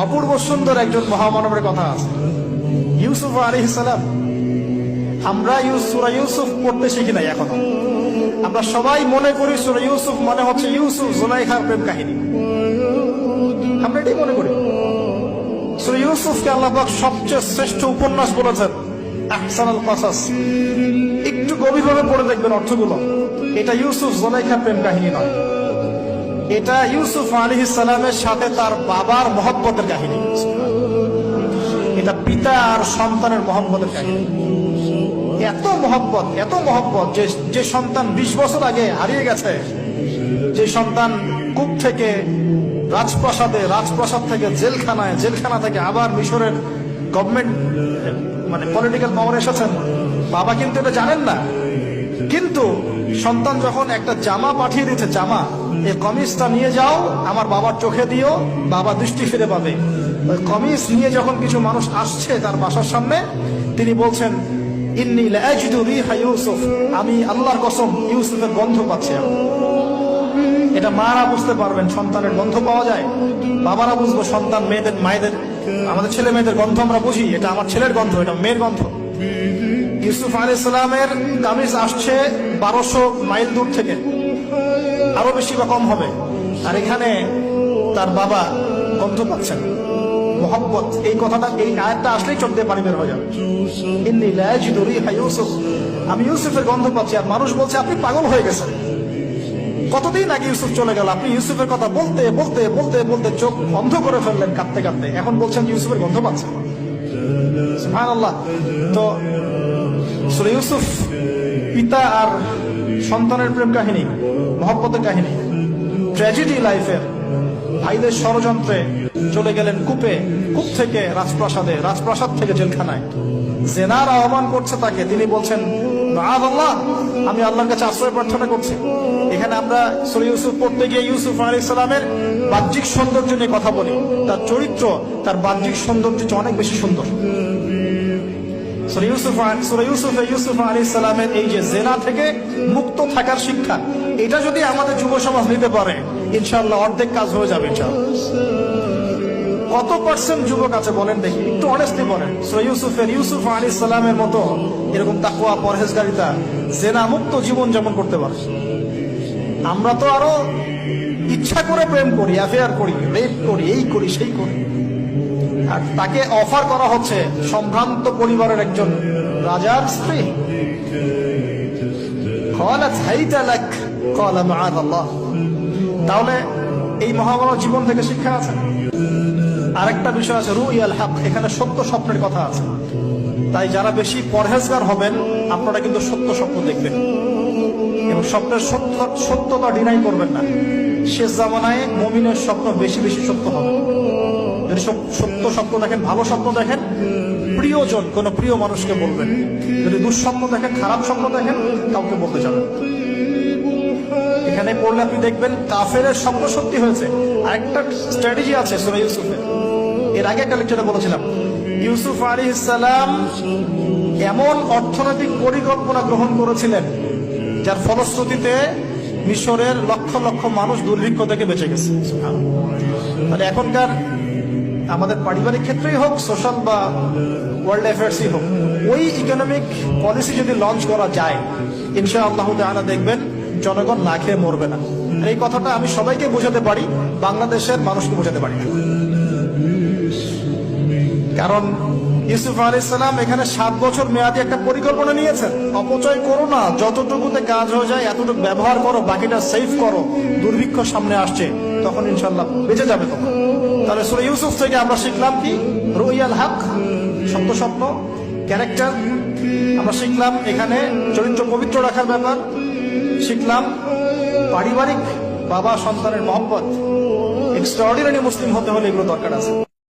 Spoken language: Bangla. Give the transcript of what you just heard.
অপূর্ব সুন্দর একজন মহামানবের কথা আছে, ইউসুফ আলাইহিস সালাম। আমরা সূরা ইউসুফ পড়তে শিখি নাই এখনো। আমরা সবাই মনে করি সূরা ইউসুফ মানে হচ্ছে ইউসুফ জুলাইখার প্রেম কাহিনী, আমরা এটাই মনে করি। সূরা ইউসুফকে আল্লাহ পাক সবচেয়ে শ্রেষ্ঠ উপন্যাস বলেছেন, আহসানুল কসাস। একটু গভীরভাবে পড়ে দেখবেন অর্থগুলো। এটা ইউসুফ জুলাইখার প্রেম কাহিনী নয়, এটা ইউসুফ আলাইহিস সালামের সাথে তার বাবার মহব্বতের কাহিনী। এটা পিতা আর সন্তানের মহব্বতের কাহিনী। এত মহব্বত যে সন্তান 20 বছর আগে হারিয়ে গেছে, যে সন্তান কূপ থেকে রাজপ্রাসাদে, রাজপ্রাসাদ থেকে জেলখানায়, জেলখানা থেকে আবার মিশরের গভর্নমেন্ট মানে পলিটিক্যাল পাওয়ার এসেছেন। বাবা কিন্তু এটা জানেন না, কিন্তু সন্তান যখন একটা জামা পাঠিয়ে দিচ্ছে, জামা, এই কমিজটা নিয়ে যাও, আমার বাবার চোখে দিও, বাবা দৃষ্টি ফিরে পাবে। ওই কমিজ নিয়ে যখন কিছু মানুষ আসছে তার বাসার সামনে, তিনি বলছেন, ইন্নী লাআজিদু রিহা ইউসুফ, আমি আল্লাহর কসম ইউসুফের গন্ধ পাচ্ছি। এটা মারা বুঝতে পারবেন, সন্তানের গন্ধ পাওয়া যায়। বাবারা বুঝবো, সন্তান মায়েদের, আমাদের ছেলে মেয়েদের গন্ধ আমরা বুঝি, এটা আমার ছেলের গন্ধ, এটা মেয়ের গন্ধ। ইউসুফ আলাইহিস সালামের কামিজ আসছে 1200 মাইল দূর থেকে, আরো বেশি বা কম হবে, আর এখানে তার বাবা গন্ধ পাচ্ছেন। মোহাম্মত, এই কথাটা, এই আয়াতটা আসলেই চোখ দিয়ে পানি বের হয়ে যাবে। ইন্নী লাআজিদু রিহা ইউসুফ, আমি ইউসুফের গন্ধ পাচ্ছি। আর মানুষ বলছে, আপনি পাগল হয়ে গেছেন, কতদিন আগে ইউসুফ চলে গেল, আপনি ইউসুফের কথা বলতে বলতে বলতে বলতে চোখ বন্ধ করে ফেললেন কাঁদতে কাঁদতে, এখন বলছেন ইউসুফের গন্ধ পাচ্ছেন। সুবহানাল্লাহ। তো সূরা ইউসুফ পিতা আর সন্তানের প্রেম কাহিনী, মহব্বতের কাহিনী, ট্র্যাজেডি লাইফের। ভাইদের ষড়যন্ত্রে চলে গেলেন কূপে, কূপ থেকে রাজপ্রাসাদে, রাজপ্রাসাদ থেকে জেলখানায়। জেনার আহ্বান করছে তাকে, তিনি বলছেন, মাআযাল্লাহ, আমি আল্লাহর কাছে আশ্রয় প্রার্থনা করছি। এখানে আমরা সূরা ইউসুফ পড়তে গিয়ে ইউসুফ আলাইহিস সালামের বাহ্যিক সৌন্দর্য নিয়ে কথা বলি, তার চরিত্র, তার বাহ্যিক সৌন্দর্য অনেক বেশি সুন্দর। সূরা ইউসুফ আলাইহিস সালামের এই যে জেনা থেকে মুক্ত থাকার শিক্ষা, এটা যদি আমাদের যুব সমাজ নিতে পারে, ইনশাআল্লাহ অর্ধেক কাজ হয়ে যাবে ইনশাআল্লাহ। কত পার্সেন্ট যুবক আছে বলেন দেখি, একটু অনেস্টলি বলেন, সূরা ইউসুফ আলাইহিস সালামের মতো এরকম তাকওয়া, পরহেজগারিতা, জেনা মুক্ত জীবন যেমন করতে পারে। আমরা তো আরো ইচ্ছা করে প্রেম করি, অ্যাফেয়ার করি, রেপ করি, এই করি সেই করি। আর তাকে অফার করা হচ্ছে সম্ভ্রান্ত পরিবারের একজন রাজার স্ত্রী। ক্বালাত হাইতা লাক ক্বালা মাআযাল্লাহ। তাহলে এই মহামানব জীবন থেকে শিক্ষা আছে। আরেকটা বিষয় আছে, রুইয়াল হক, এখানে সত্য স্বপ্নের কথা আছে। তাই যারা বেশি পরহেজগার হবেন, আপনারা কিন্তু সত্য স্বপ্ন দেখবেন এবং স্বপ্নের সত্যতা ডিনাই করবেন না। শেষ জামানায় মুমিনের স্বপ্ন বেশি বেশি সত্য হবে। যদি সত্য স্বপ্ন দেখেন, ভালো স্বপ্ন দেখেন, প্রিয়জন, কোন প্রিয় মানুষকে বলবেন। যদি দুঃস্বপ্ন দেখেন, খারাপ স্বপ্ন দেখেন, কাউকে বলতে যাবেন। এখানে পড়লে আপনি দেখবেন কাফেরের স্বপ্ন সত্যি হয়েছে। আরেকটা স্ট্র্যাটেজি আছে সূরা ইউসুফের, এর আগে একটা লেকচারে বলেছিলাম। ইউসুফ আলাইহিস সালাম এমন অর্থনৈতিক পরিকল্পনা গ্রহণ করেছিলেন, যার ফলশ্রুতিতে মিশরের লক্ষ লক্ষ মানুষ দুর্ভিক্ষ থেকে বেঁচে গেছে। তাহলে এখনকার আমাদের পারিবারিক ক্ষেত্রেই হোক, সোশ্যাল বা ওয়ার্ল্ড অ্যাফেয়ার্সই হোক, ওই ইকোনমিক পলিসি যদি লঞ্চ করা যায়, ইনশাআল্লাহ তাআলা দেখবেন জনগণ না খেয়ে মরবে না। এই কথাটা আমি সবাইকে বোঝাতে পারি, বাংলাদেশের মানুষকে বোঝাতে পারি না। কারণ ইউসুফ আলাইহিস সালাম এখানে 7 বছর মেয়াদী একটা পরিকল্পনা নিয়েছেন। অপচয় করো না, যতটুকুতে কাজ হয়ে যায় এতটুকু ব্যবহার করো, বাকিটা সেভ করো। দুর্ভিক্ষ সামনে আসছে, তখন ইনশাআল্লাহ বেঁচে যাবে তখন। তাহলে সূরা ইউসুফ থেকে আমরা শিখলাম কি? রুইয়াল হক, সত্য স্বপ্ন, ক্যারেক্টার। আমরা শিখলাম এখানে চরিত্র পবিত্র রাখার ব্যাপার, শিখলাম পারিবারিক বাবা সন্তানের মহব্বত। এক্সট্রাঅর্ডিনারি মুসলিম হতে হলে এগুলো দরকার আছে।